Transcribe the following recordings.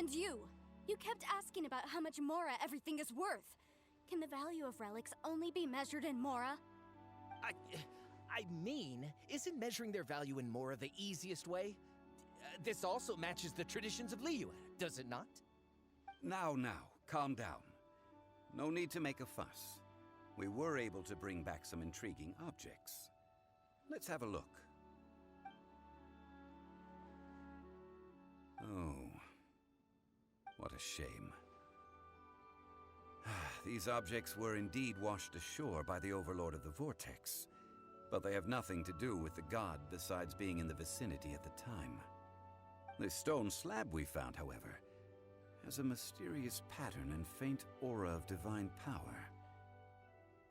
And you! You kept asking about how much Mora everything is worth. Can the value of relics only be measured in Mora? I mean, isn't measuring their value in Mora the easiest way? This also matches the traditions of Liyue, does it not? Now, calm down. No need to make a fuss. We were able to bring back some intriguing objects. Let's have a look. Oh, what a shame. These objects were indeed washed ashore by the Overlord of the Vortex, but they have nothing to do with the god besides being in the vicinity at the time. This stone slab we found, however, has a mysterious pattern and faint aura of divine power.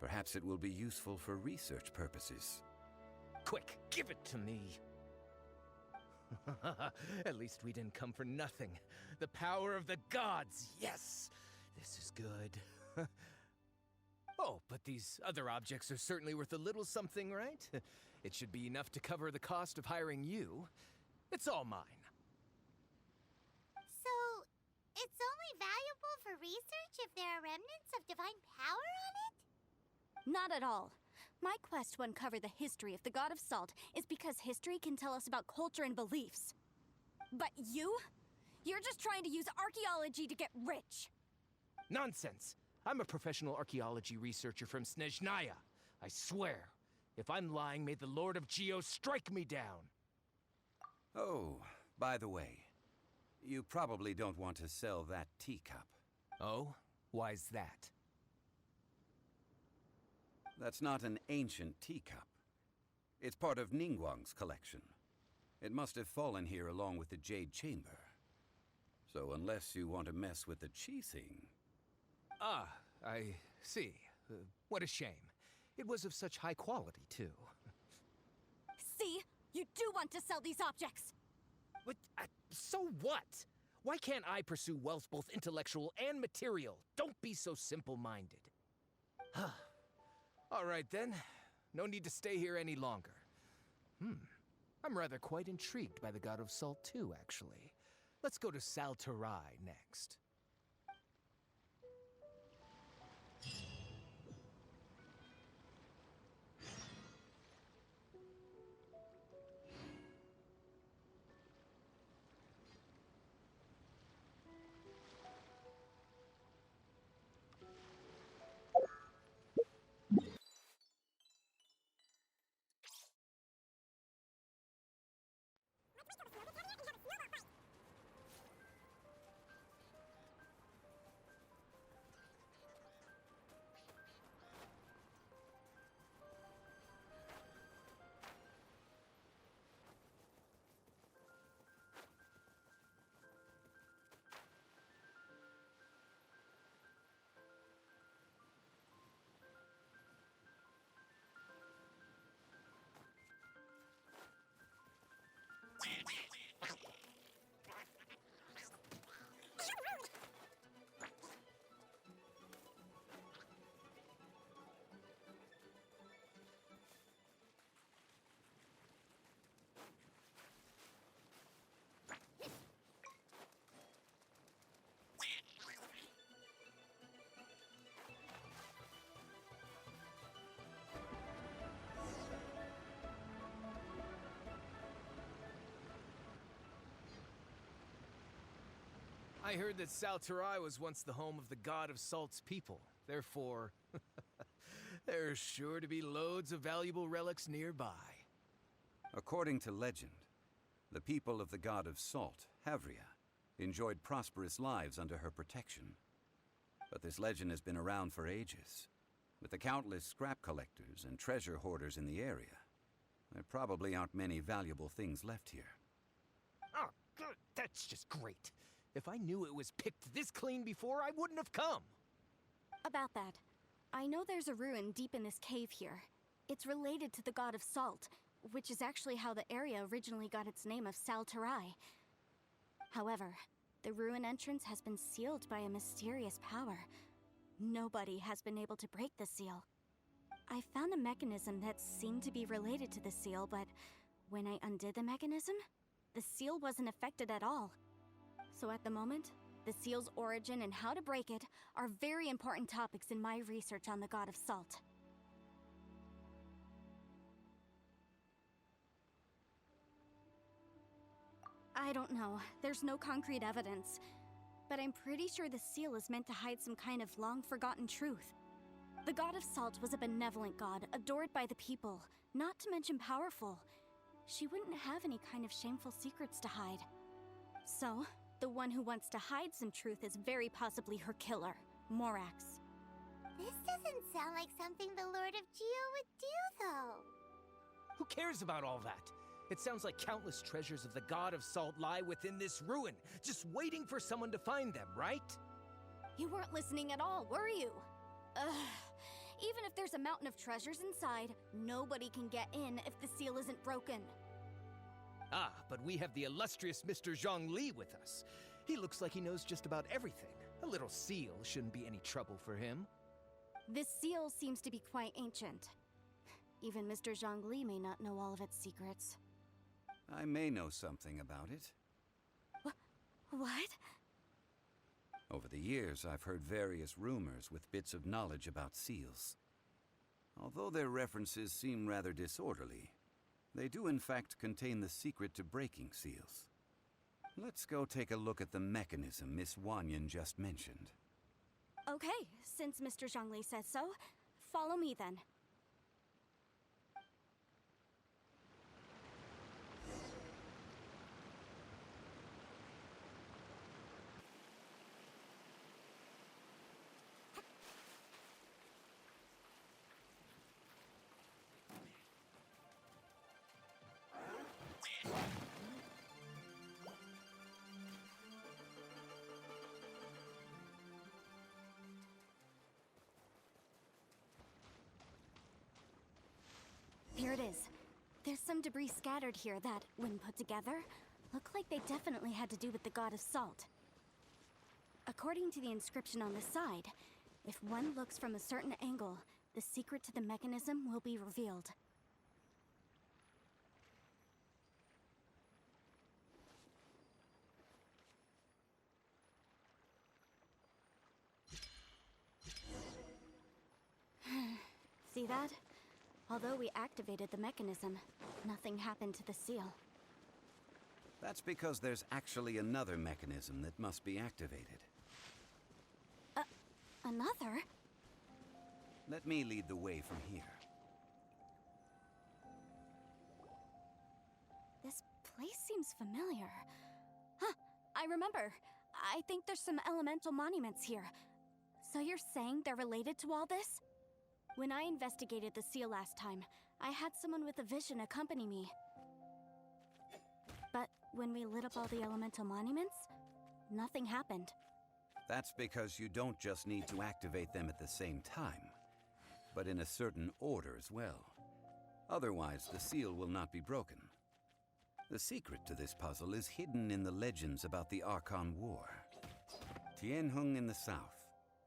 Perhaps it will be useful for research purposes. Quick, give it to me! At least we didn't come for nothing. The power of the gods, yes! This is good. Oh, but these other objects are certainly worth a little something, right? It should be enough to cover the cost of hiring you. It's all mine. So, it's only valuable for research if there are remnants of divine power on it? Not at all. My quest to uncover the history of the God of Salt is because history can tell us about culture and beliefs. But you? You're just trying to use archaeology to get rich. Nonsense! I'm a professional archaeology researcher from Snezhnaya. I swear, if I'm lying, may the Lord of Geo strike me down. Oh, by the way, you probably don't want to sell that teacup. Oh? Why's that? That's not an ancient teacup. It's part of Ningguang's collection. It must have fallen here along with the Jade Chamber. So unless you want to mess with the Qixing... Ah, I see. What a shame. It was of such high quality, too. See? You do want to sell these objects! But, so what? Why can't I pursue wealth both intellectual and material? Don't be so simple-minded. All right, then. No need to stay here any longer. I'm rather quite intrigued by the God of Salt, too, actually. Let's go to Saltarai next. I heard that Saltarai was once the home of the God of Salt's people. Therefore, there's sure to be loads of valuable relics nearby. According to legend, the people of the God of Salt, Havria, enjoyed prosperous lives under her protection. But this legend has been around for ages. With the countless scrap collectors and treasure hoarders in the area, there probably aren't many valuable things left here. Oh, good. That's just great. If I knew it was picked this clean before, I wouldn't have come. About that, I know there's a ruin deep in this cave here. It's related to the God of Salt, which is actually how the area originally got its name of Saltarai. However, the ruin entrance has been sealed by a mysterious power. Nobody has been able to break the seal. I found a mechanism that seemed to be related to the seal, but when I undid the mechanism, the seal wasn't affected at all. So at the moment, the seal's origin and how to break it are very important topics in my research on the God of Salt. I don't know. There's no concrete evidence. But I'm pretty sure the seal is meant to hide some kind of long-forgotten truth. The God of Salt was a benevolent god, adored by the people, not to mention powerful. She wouldn't have any kind of shameful secrets to hide. So, the one who wants to hide some truth is very possibly her killer, Morax. This doesn't sound like something the Lord of Geo would do, though. Who cares about all that? It sounds like countless treasures of the God of Salt lie within this ruin, just waiting for someone to find them, right? You weren't listening at all, were you? Ugh. Even if there's a mountain of treasures inside, nobody can get in if the seal isn't broken. Ah, but we have the illustrious Mr. Zhongli with us. He looks like he knows just about everything. A little seal shouldn't be any trouble for him. This seal seems to be quite ancient. Even Mr. Zhongli may not know all of its secrets. I may know something about it. What? Over the years, I've heard various rumors with bits of knowledge about seals. Although their references seem rather disorderly, they do in fact contain the secret to breaking seals. Let's go take a look at the mechanism Miss Wanyan just mentioned. Okay, since Mr. Zhongli says so, follow me then. Here it is. There's some debris scattered here that, when put together, look like they definitely had to do with the God of Salt. According to the inscription on the side, if one looks from a certain angle, the secret to the mechanism will be revealed. See that? Although we activated the mechanism, nothing happened to the seal. That's because there's actually another mechanism that must be activated. Another? Let me lead the way from here. This place seems familiar. Huh, I remember. I think there's some elemental monuments here. So you're saying they're related to all this? When I investigated the seal last time, I had someone with a vision accompany me. But when we lit up all the elemental monuments, nothing happened. That's because you don't just need to activate them at the same time, but in a certain order as well. Otherwise, the seal will not be broken. The secret to this puzzle is hidden in the legends about the Archon War. Tianheng in the south,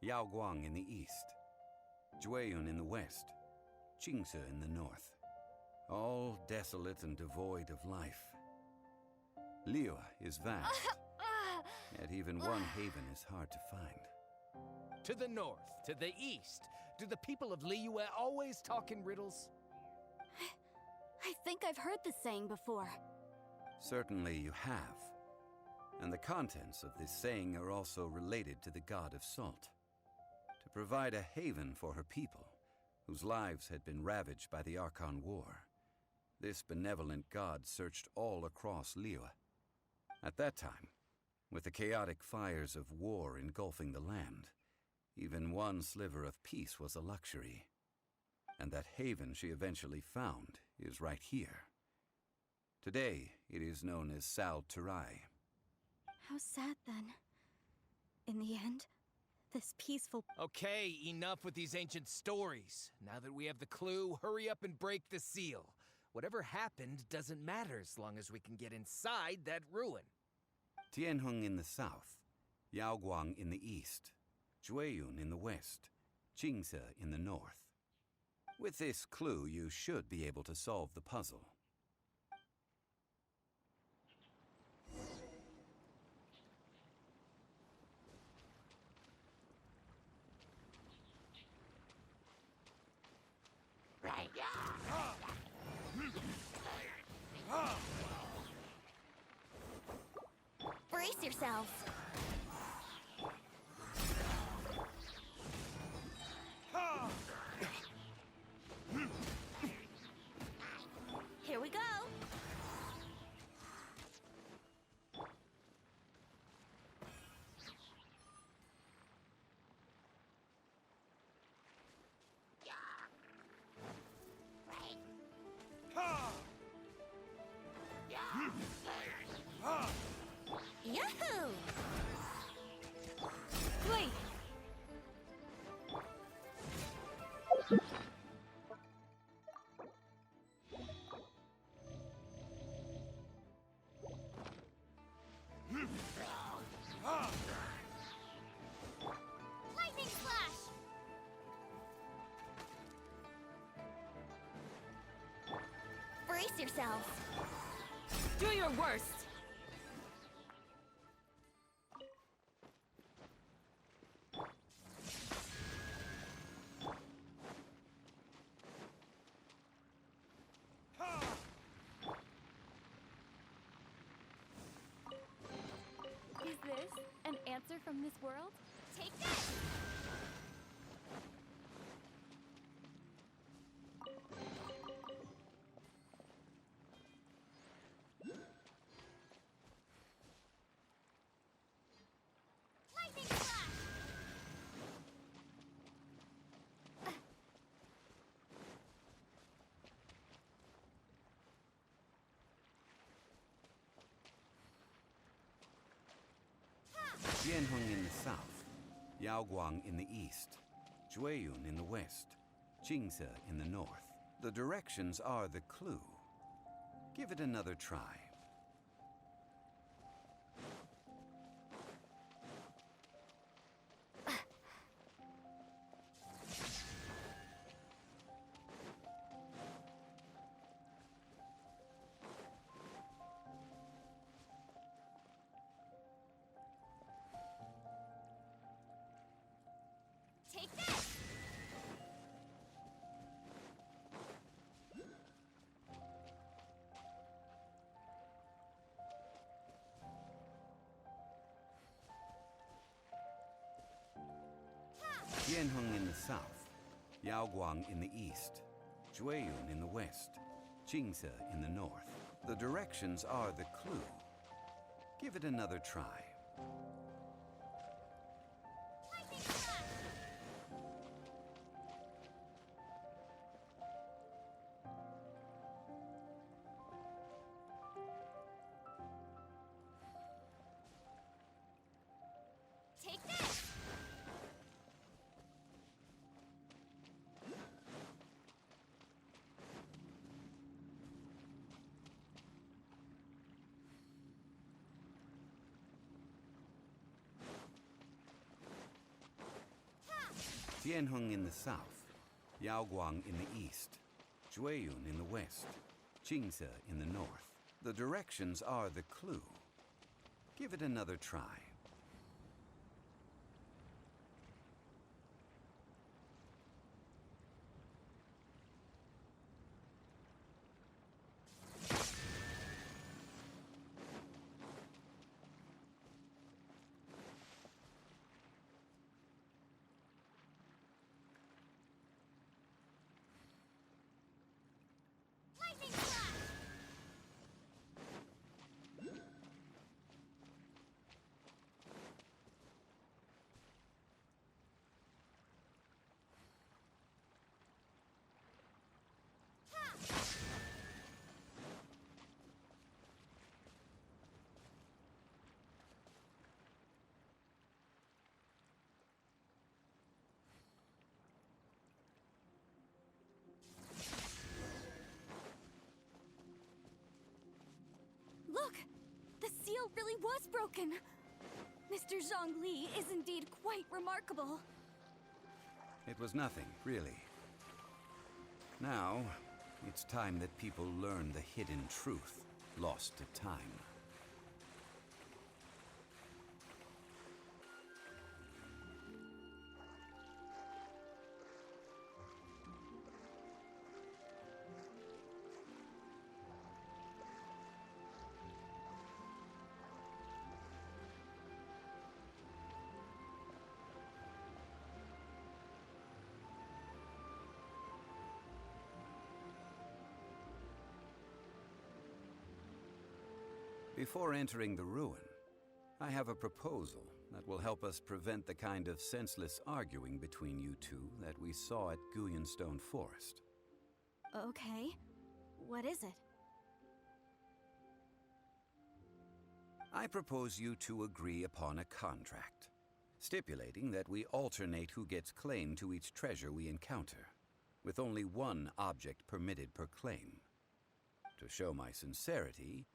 Yaoguang in the east, Jueyun in the west, Qingce in the north. All desolate and devoid of life. Liyue is vast, yet even one haven is hard to find. To the north, to the east. Do the people of Liyue always talk in riddles? I think I've heard this saying before. Certainly you have. And the contents of this saying are also related to the God of Salt. To provide a haven for her people, whose lives had been ravaged by the Archon War, this benevolent god searched all across Liyue. At that time, with the chaotic fires of war engulfing the land, even one sliver of peace was a luxury. And that haven she eventually found is right here. Today, it is known as Sal Turai. How sad then. In the end, this peaceful... Okay, enough with these ancient stories. Now that we have the clue, hurry up and break the seal. Whatever happened doesn't matter as long as we can get inside that ruin. Tianheng in the south, Yaoguang in the east, Jueyun in the west, Qingce in the north. With this clue, you should be able to solve the puzzle. Brace yourselves. Here we go. Yahoo! Wait. Lightning Flash! Brace yourselves. Do your worst. Is this an answer from this world? Take this! Lightning Flash! Jianheng in the south, Yaoguang in the east, Jueyun in the west, Qingze in the north. The directions are the clue. Give it another try. Take this! Jianheng in the south, Yaoguang in the east, Jueyun in the west, Qingze in the north. The directions are the clue. Give it another try. Lightning Flash! Take this! Jianheng in the south, Yaoguang in the east, Jueyun in the west, Qingze in the north. The directions are the clue. Give it another try. Lightning Flash! Look! The seal really was broken! Mr. Zhongli is indeed quite remarkable. It was nothing, really. Now, it's time that people learn the hidden truth lost to time. Before entering the ruin, I have a proposal that will help us prevent the kind of senseless arguing between you two that we saw at Guyonstone Forest. Okay. What is it? I propose you two agree upon a contract, stipulating that we alternate who gets claim to each treasure we encounter, with only one object permitted per claim. To show my sincerity,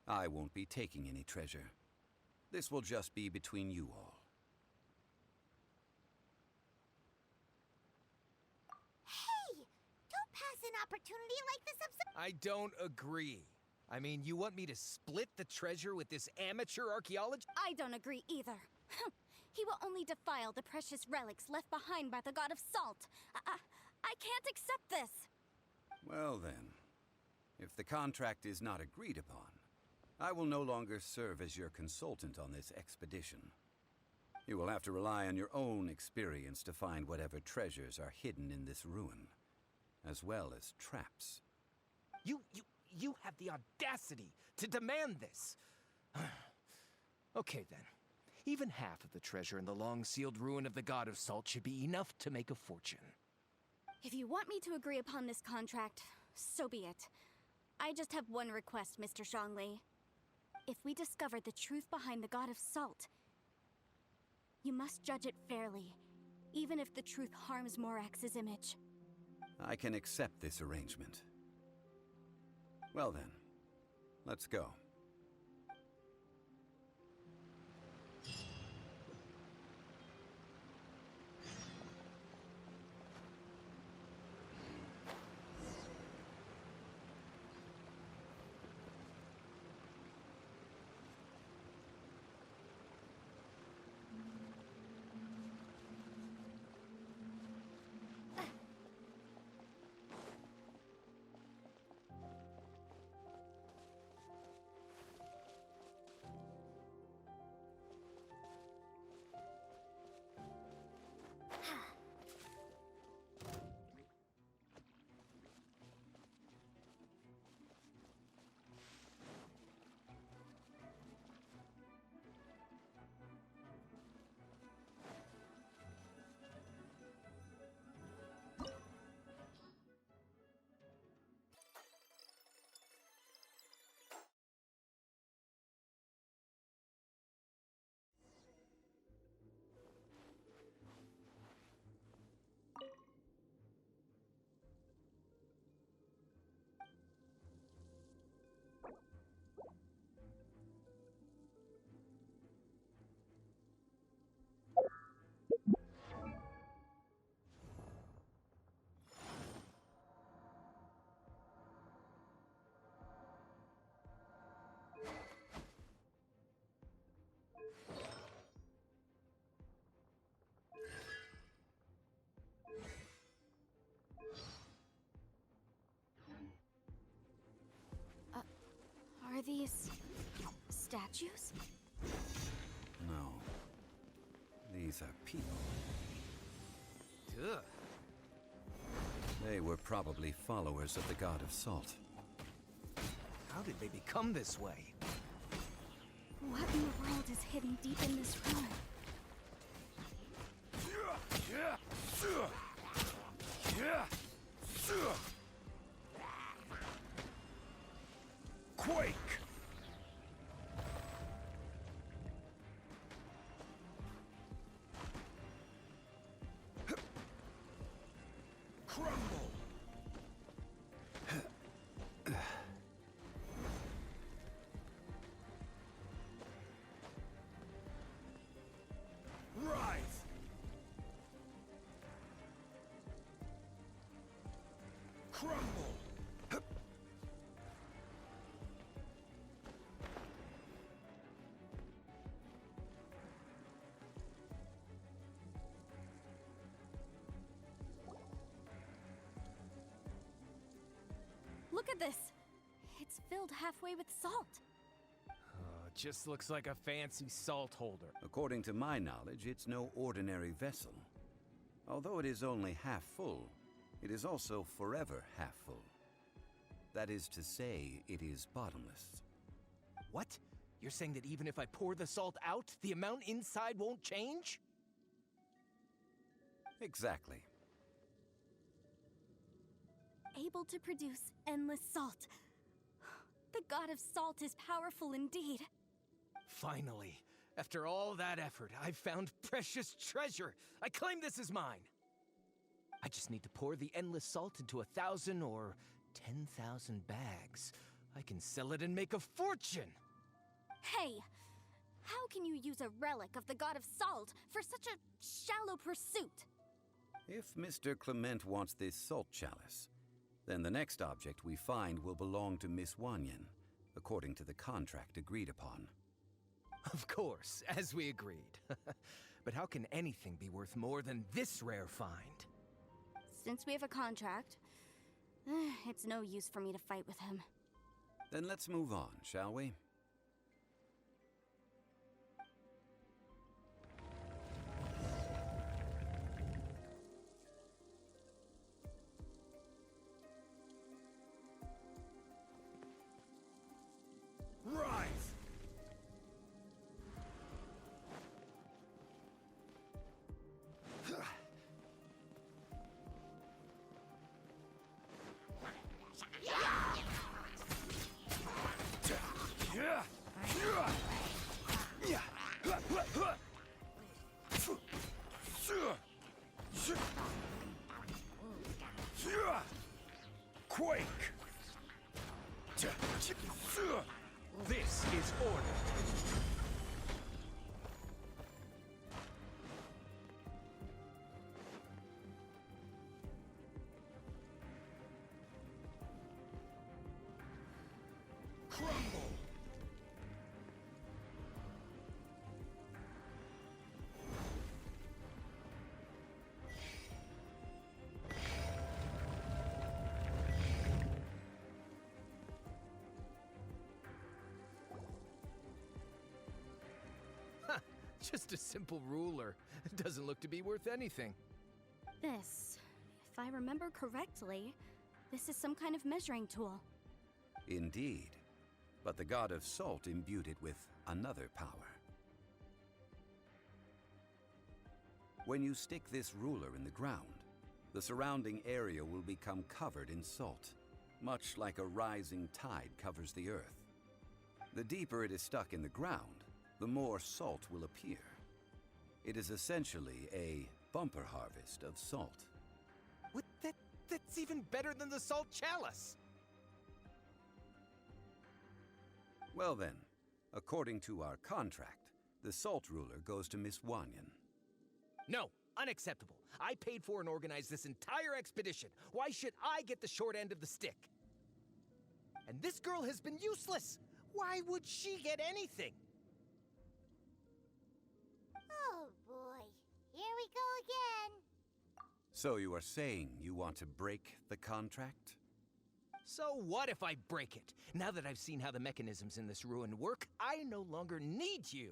I won't be taking any treasure. This will just be between you all. Hey! Don't pass an opportunity like this up. I don't agree. I mean, you want me to split the treasure with this amateur archaeologist? I don't agree either. He will only defile the precious relics left behind by the god of salt. I can't accept this. Well then, if the contract is not agreed upon, I will no longer serve as your consultant on this expedition. You will have to rely on your own experience to find whatever treasures are hidden in this ruin, as well as traps. You have the audacity to demand this. Okay then. Even half of the treasure in the long-sealed ruin of the God of Salt should be enough to make a fortune. If you want me to agree upon this contract, so be it. I just have one request, Mr. Zhongli. If we discover the truth behind the God of Salt, you must judge it fairly, even if the truth harms Morax's image. I can accept this arrangement. Well then, let's go. Are these statues? No. These are people. Ugh. They were probably followers of the God of Salt. How did they become this way? What in the world is hidden deep in this ruin? Quake! Crumble! Rise! Crumble! Look at this! It's filled halfway with salt. It just looks like a fancy salt holder. According to my knowledge, it's no ordinary vessel. Although it is only half full, it is also forever half full. That is to say, it is bottomless. What? You're saying that even if I pour the salt out, the amount inside won't change? Exactly. Able to produce endless salt. The god of salt is powerful indeed. Finally, after all that effort, I've found precious treasure. I claim this as mine. I just need to pour the endless salt into 1,000 or 10,000 bags. I can sell it and make a fortune. Hey, how can you use a relic of the god of salt for such a shallow pursuit? If Mr. Clement wants this salt chalice, then the next object we find will belong to Miss Wanyan, according to the contract agreed upon. Of course, as we agreed. But how can anything be worth more than this rare find? Since we have a contract, it's no use for me to fight with him. Then let's move on, shall we? Rise! Quake! This is order. Crumble! Just a simple ruler. It doesn't look to be worth anything. This, if I remember correctly, this is some kind of measuring tool. Indeed. But the god of salt imbued it with another power. When you stick this ruler in the ground, the surrounding area will become covered in salt, much like a rising tide covers the earth. The deeper it is stuck in the ground, the more salt will appear. It is essentially a bumper harvest of salt. What? That's even better than the salt chalice! Well then, according to our contract, the salt ruler goes to Miss Wanyan. No, unacceptable. I paid for and organized this entire expedition. Why should I get the short end of the stick? And this girl has been useless. Why would she get anything? Oh boy, here we go again. So you are saying you want to break the contract? So what if I break it? Now that I've seen how the mechanisms in this ruin work, I no longer need you.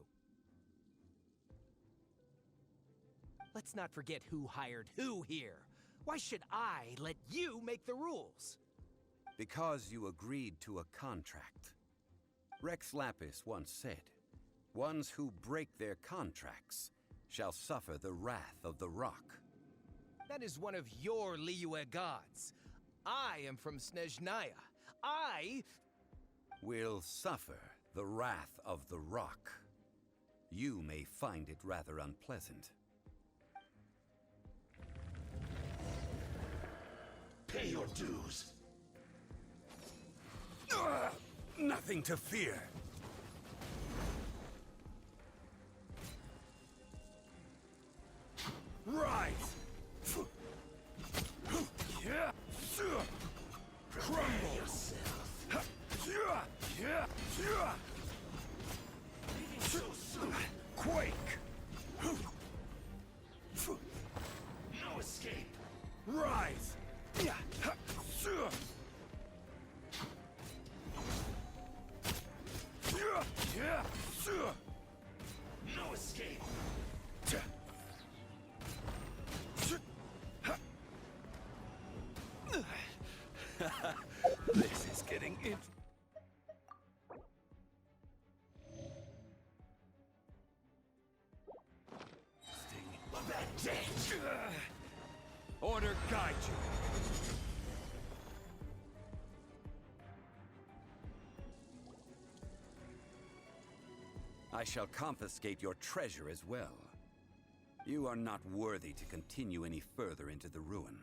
Let's not forget who hired who here. Why should I let you make the rules? Because you agreed to a contract. Rex Lapis once said, "Ones who break their contracts shall suffer the wrath of the rock." That is one of your Liyue gods. I am from Snezhnaya. I Will suffer the wrath of the rock. You may find it rather unpleasant. Pay your dues. Nothing to fear. Rise! Crumble yourself. Quake! No escape. Rise! No escape. This is getting order guide you. I shall confiscate your treasure as well. You are not worthy to continue any further into the ruin.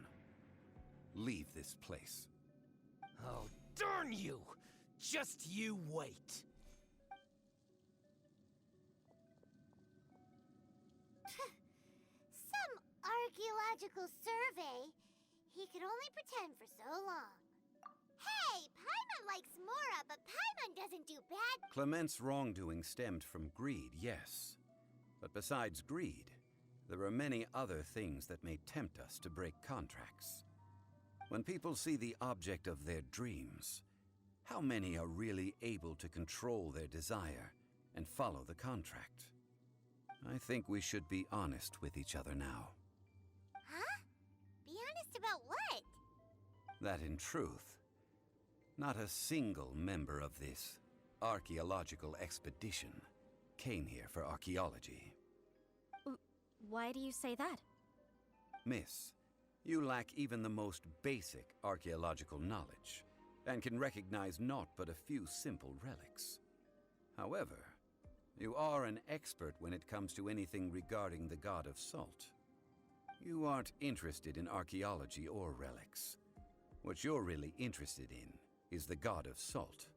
Leave this place. Oh, darn you! Just you wait. Some archaeological survey. He could only pretend for so long. Hey, Paimon likes Mora, but Paimon doesn't do bad. Clement's wrongdoing stemmed from greed, yes. But besides greed, there are many other things that may tempt us to break contracts. When people see the object of their dreams, how many are really able to control their desire and follow the contract? I think we should be honest with each other now. Huh? Be honest about what? That in truth, not a single member of this archaeological expedition came here for archaeology. Why do you say that? Miss, you lack even the most basic archaeological knowledge, and can recognize naught but a few simple relics. However, you are an expert when it comes to anything regarding the god of salt. You aren't interested in archaeology or relics. What you're really interested in is the god of salt.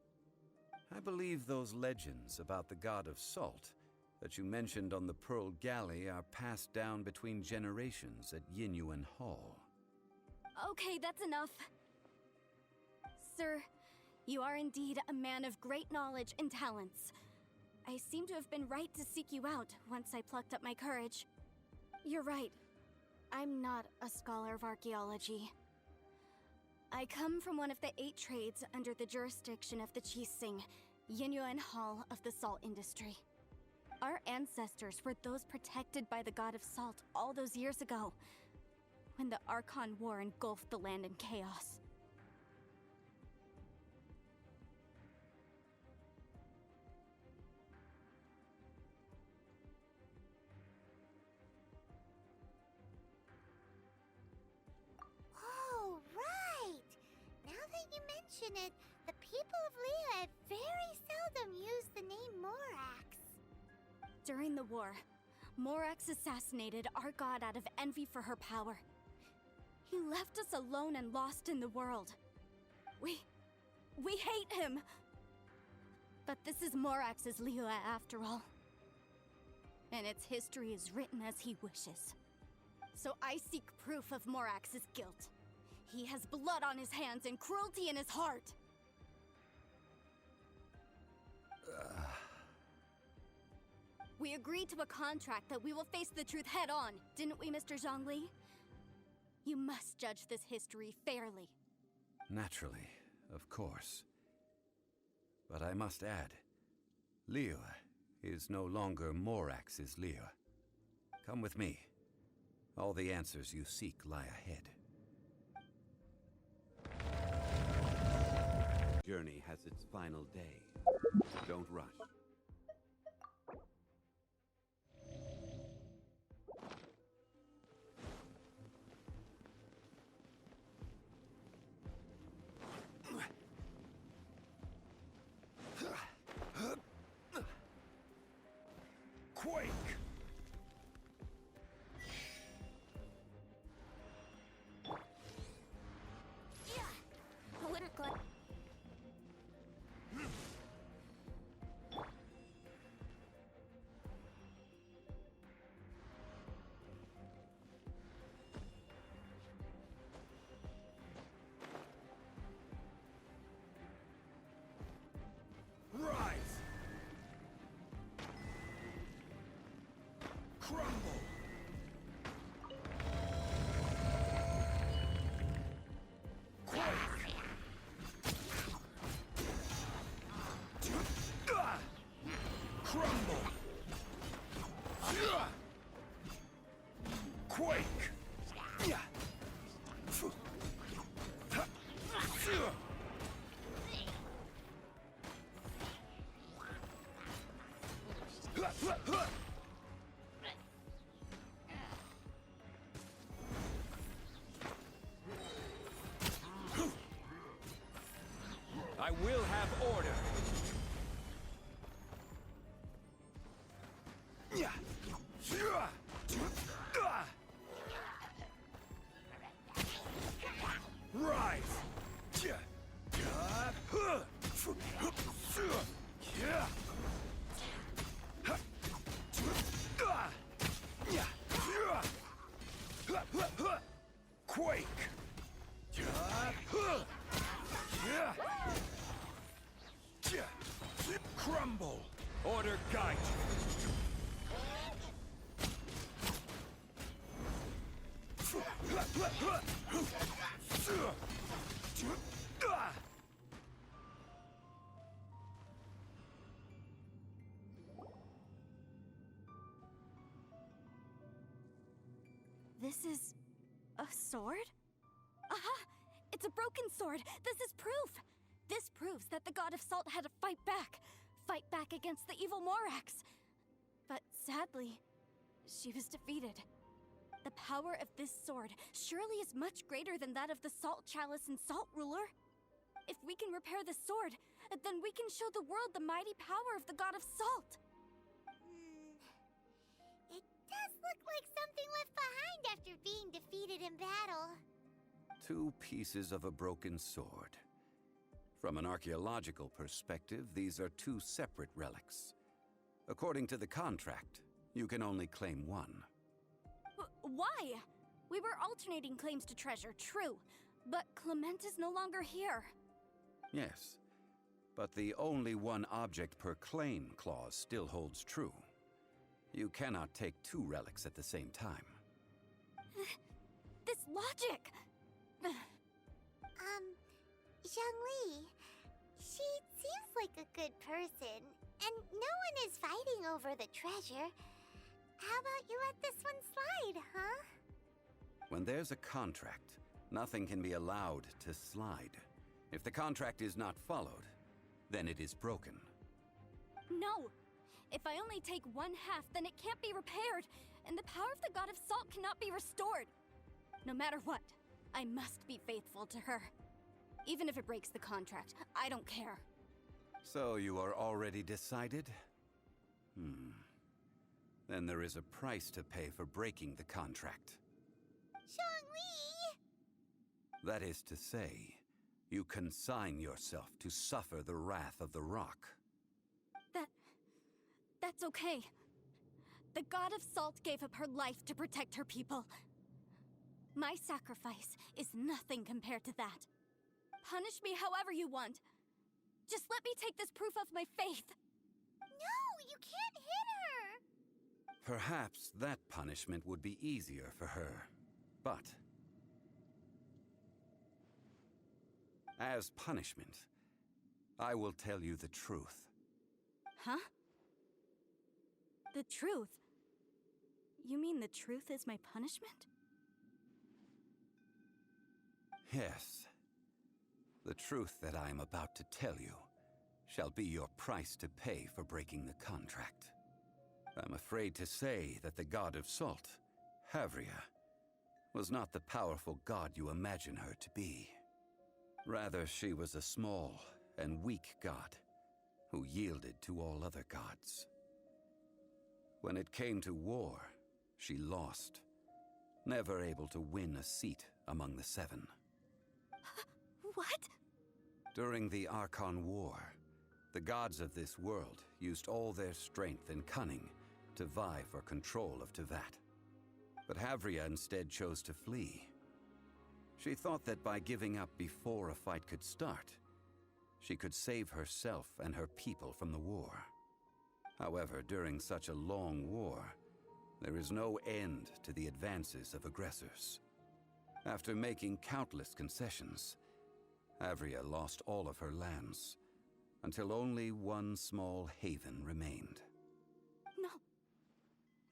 I believe those legends about the god of salt that you mentioned on the Pearl Galley are passed down between generations at Yinyuan Hall. Okay, that's enough. Sir, you are indeed a man of great knowledge and talents. I seem to have been right to seek you out once I plucked up my courage. You're right. I'm not a scholar of archaeology. I come from one of the 8 trades under the jurisdiction of the Qixing, Yinyuan Hall of the salt industry. Our ancestors were those protected by the god of salt all those years ago, when the Archon War engulfed the land in chaos. Oh, right! Now that you mention it, the people of Liyue very seldom use the name Morax. During the war, Morax assassinated our god out of envy for her power. He left us alone and lost in the world. We hate him! But this is Morax's Liyue after all. And its history is written as he wishes. So I seek proof of Morax's guilt. He has blood on his hands and cruelty in his heart. We agreed to a contract that we will face the truth head on, didn't we, Mr. Zhongli? You must judge this history fairly. Naturally, of course. But I must add, Liyue is no longer Morax's Liyue. Come with me. All the answers you seek lie ahead. Journey has its final day. Don't rush. Quake! I wouldn't go. Rise! Crumble! Quake! Crumble! Quake! Rise! Quake! Crumble! Order guide you! This is a sword? Aha! It's a broken sword! This is proof! This proves that the God of Salt had to fight back against the evil Morax. But sadly, she was defeated. The power of this sword surely is much greater than that of the Salt Chalice and Salt Ruler. If we can repair the sword, then we can show the world the mighty power of the God of Salt. It does look like something left behind after being defeated in battle. 2 pieces of a broken sword. From an archaeological perspective, these are 2 separate relics. According to the contract, you can only claim one. Why? We were alternating claims to treasure, true. But Clement is no longer here. Yes, but the only one object per claim clause still holds true. You cannot take 2 relics at the same time. This logic! Zhongli, she seems like a good person, and no one is fighting over the treasure. How about you let this one slide, huh? When there's a contract, nothing can be allowed to slide. If the contract is not followed, then it is broken. No! If I only take 1/2, then it can't be repaired, and the power of the God of Salt cannot be restored. No matter what, I must be faithful to her. Even if it breaks the contract, I don't care. So you are already decided? Then there is a price to pay for breaking the contract. Zhongli! That is to say, you consign yourself to suffer the wrath of the rock. That's okay. The God of Salt gave up her life to protect her people. My sacrifice is nothing compared to that. Punish me however you want. Just let me take this proof of my faith. No, you can't hit her! Perhaps that punishment would be easier for her. But as punishment, I will tell you the truth. Huh? The truth? You mean the truth is my punishment? Yes. The truth that I am about to tell you shall be your price to pay for breaking the contract. I'm afraid to say that the God of Salt, Havria, was not the powerful god you imagine her to be. Rather, she was a small and weak god who yielded to all other gods. When it came to war, she lost, never able to win a seat among the 7. What? During the Archon War, the gods of this world used all their strength and cunning to vie for control of Tevat. But Havria instead chose to flee. She thought that by giving up before a fight could start, she could save herself and her people from the war. However, during such a long war, there is no end to the advances of aggressors. After making countless concessions, Havria lost all of her lands, until only one small haven remained. No.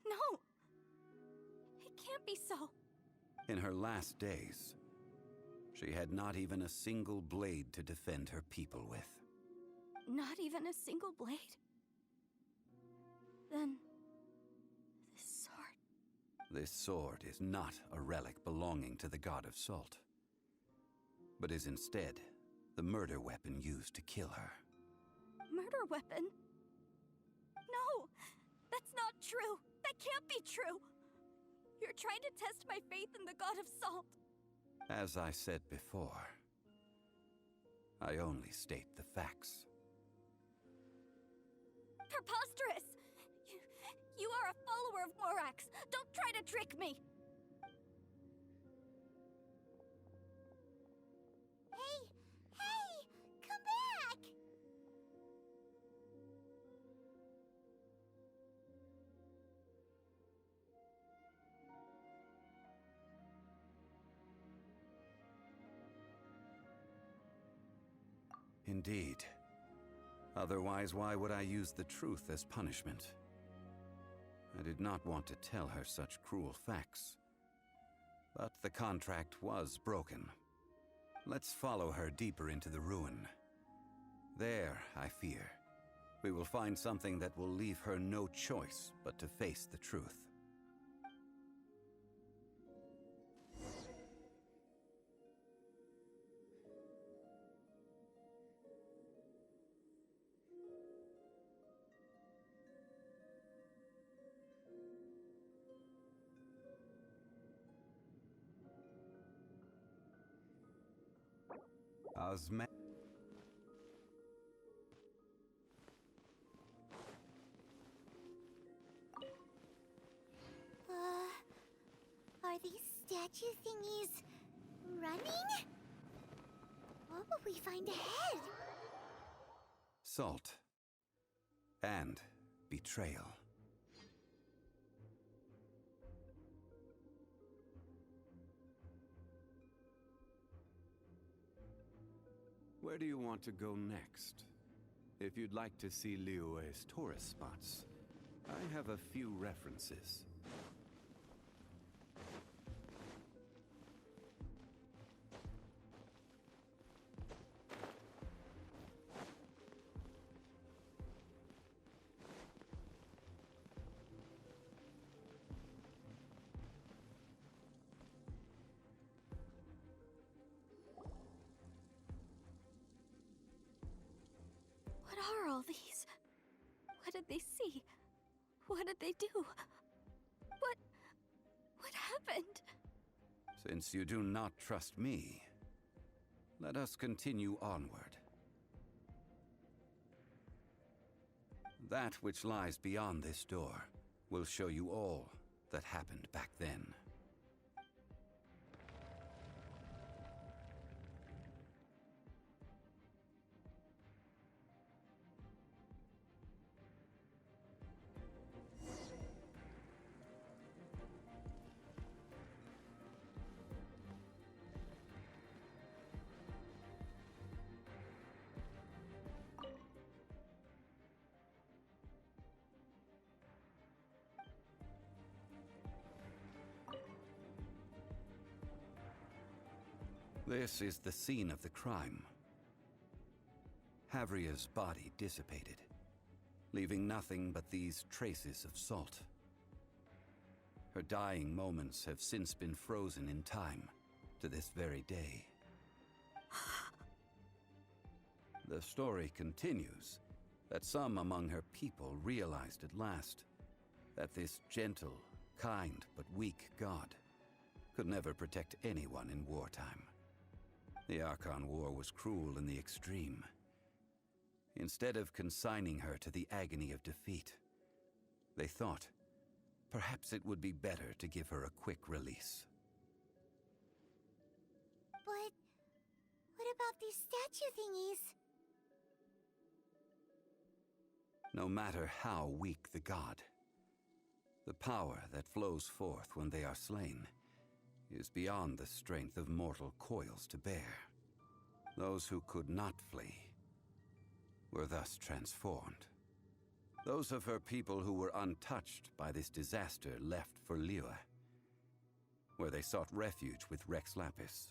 No! It can't be so. In her last days, she had not even a single blade to defend her people with. Not even a single blade? Then... this sword... This sword is not a relic belonging to the God of Salt, but is instead the murder weapon used to kill her. Murder weapon? No! That's That's not true! That can't be true! You're trying to test my faith in the god of salt. As I said before, I only state the facts. Preposterous! You are a follower of Morax! Don't try to trick me! Hey! Hey! Come back! Indeed. Otherwise, why would I use the truth as punishment? I did not want to tell her such cruel facts. But the contract was broken. Let's follow her deeper into the ruin. There, I fear, we will find something that will leave her no choice but to face the truth. Osman. Are these statue thingies running? What will we find ahead? Salt. And betrayal. Where do you want to go next? If you'd like to see Liyue's tourist spots, I have a few references. What are all these? What did they see? What did they do? What happened? Since you do not trust me, let us continue onward. That which lies beyond this door will show you all that happened back then. This is the scene of the crime. Havria's body dissipated, leaving nothing but these traces of salt. Her dying moments have since been frozen in time to this very day. The story continues that some among her people realized at last that this gentle, kind, but weak god could never protect anyone in wartime. The Archon War was cruel in the extreme. Instead of consigning her to the agony of defeat, they thought perhaps it would be better to give her a quick release. But what about these statue thingies? No matter how weak the god, the power that flows forth when they are slain is beyond the strength of mortal coils to bear. Those who could not flee were thus transformed. Those of her people who were untouched by this disaster left for Liyue, where they sought refuge with Rex Lapis.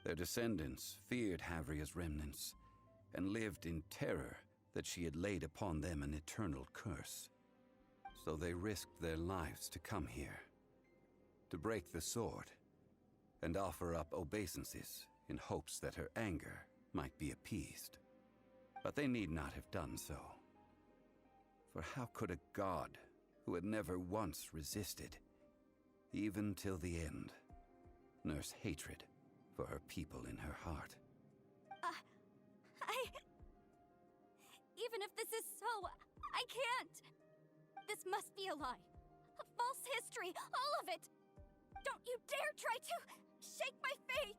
Their descendants feared Havria's remnants and lived in terror that she had laid upon them an eternal curse. So they risked their lives to come here, to break the sword, and offer up obeisances in hopes that her anger might be appeased. But they need not have done so. For how could a god who had never once resisted, even till the end, nurse hatred for her people in her heart. Even if this is so, I can't! This must be a lie. A false history, all of it! Don't you dare try to shake my faith!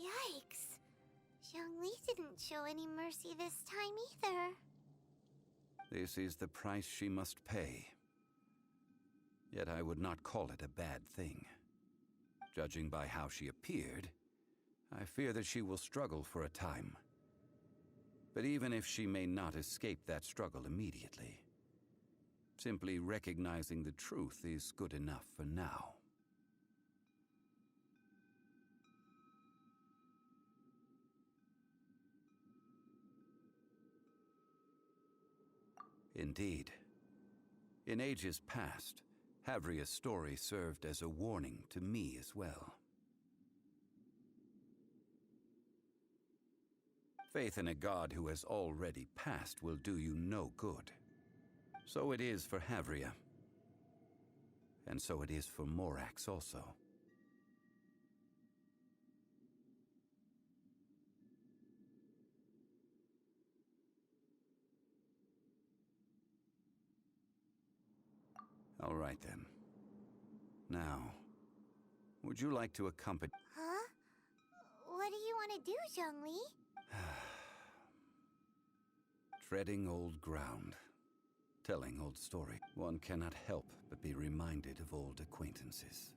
Yikes. Zhongli didn't show any mercy this time either. This is the price she must pay. Yet I would not call it a bad thing. Judging by how she appeared, I fear that she will struggle for a time. But even if she may not escape that struggle immediately, simply recognizing the truth is good enough for now. Indeed. In ages past, Havria's story served as a warning to me as well. Faith in a god who has already passed will do you no good. So it is for Havria. And so it is for Morax also. All right then. Now, would you like to accompany... Huh? What do you want to do, Zhongli? Treading old ground. Telling old story. One cannot help but be reminded of old acquaintances.